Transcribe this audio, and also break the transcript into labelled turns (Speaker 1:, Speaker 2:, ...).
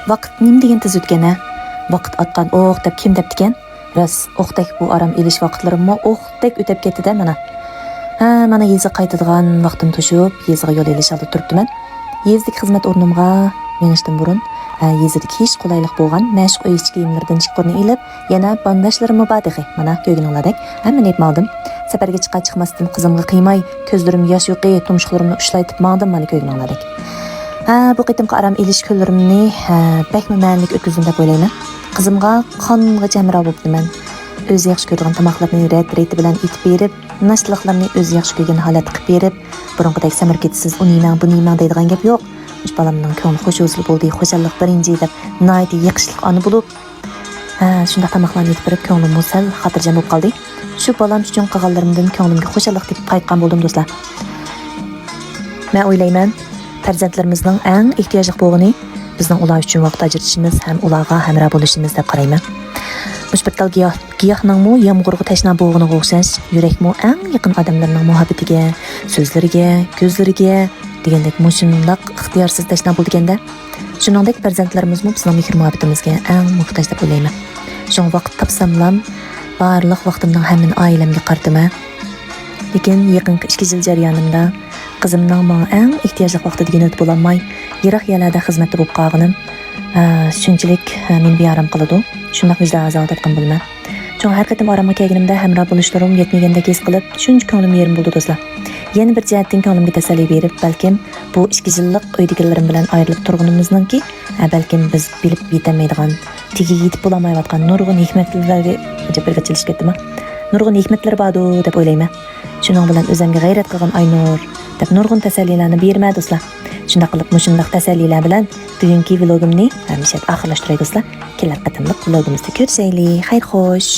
Speaker 1: Vaqt nim degan tez o'tgan-a? Vaqt atqan o'q deb kim depdikan? Ras, o'qdek bu aram elish vaqtlarimmo o'qdek o'tib ketdi-da mana. Mana yezi qaytadigan vaqtim to'shib, yeziga yo'l elish oldi turibdiman. Yezdagi xizmat o'rnimga menishdan burun yezidagi hech qulaylik bo'lgan mashq uy ichki kiyimlardan chiqurni ilib, yana bandajlarimni badihi. Mana ko'rganinglardek, hammani aytmadim. Safarga chiqmasdan qizimga qiymay, ko'zlarim yosh yo'qi, tumshuqlarimni ushlaytib mangdim mana ko'rganinglardek. Bu qitimqi aram elish kunlarimni bakmi ma'nilik o'tkazdim deb o'ylayman. Qizimga qonga jamra bo'libdiman. O'zi yaxshi ko'rgan tamoqlarni reti bilan etib berib, nashliqlarni o'zi yaxshi ko'rgan holat qilib berib, burunqidek samarkatsiz uniyman, buniyman deydigan gap yo'q. Uch balamning ko'ngli xushuzli bo'ldi, xo'jalik birinchi deb noyati yiqishliq ona bo'lib, shunda tamoqlarni etib berib, ko'nglim musal xotirjam bo'lib qoldi. Shu balam uchun qilganlarimdan ko'nglimga xo'jalik deb qaytgan bo'ldim do'stlar. Men o'ylayman, farzandlarimizning eng ehtiyojli bo'lgani bizning ular uchun vaqt ajratishimiz ham ularga hamroh bo'lishimiz deb qarayman. Mushbattal giyohning yomg'irga tashna bo'g'iniga o'xshash, yurakmi eng yaqin odamlarning muhabbatiga, so'zlariga, ko'zlariga degandek mushundoq ixtiyorsiz tashna bo'lganda, shuningdek farzandlarimizmi bizning mehr muhabbatimizga eng muhtoj deb o'ylayman. Shu vaqt topsamlam, barliq vaqtimning hammini oilamga qarataman. Lekin yaqinqi 2 yil jarayonimda qizimning menga eng ehtiyojli vaqti deganida bo'lolmay, yiroq yerlarda xizmatda bo'lib qolganim shunchalik meni bearam qiladi. Shundoq yuzda azobda etgan bo'laman. Chunki har qatim oramga kelganimda hamroh bo'lishlarim yetmagandek his qilib, shuncha ko'nglim yerim bo'ldi do'stlar. Yana bir jihatdan ko'nglimga tasalli berib, balkim bu 2 yillik uydagilarim bilan ayrilib turganimizdanki, balkim biz bilib yetmaydigan, tegi yetib bo'lmayotgan nurg'un hikmatlarga birga chilish ketdimi? Nurg'un hikmatlar bordu deb o'ylayman. Shuning bilan o'zimga g'ayrat qilgan Aynur deb nurg'un tasallilarni berma do'stlar. Shunday qilib mushundaq tasallilar bilan bugungi vlogimni hamisha oxirlashtiray do'stlar. Kelar qatimliq vlogimizda ko'rishaylik. Xayr xo'sh.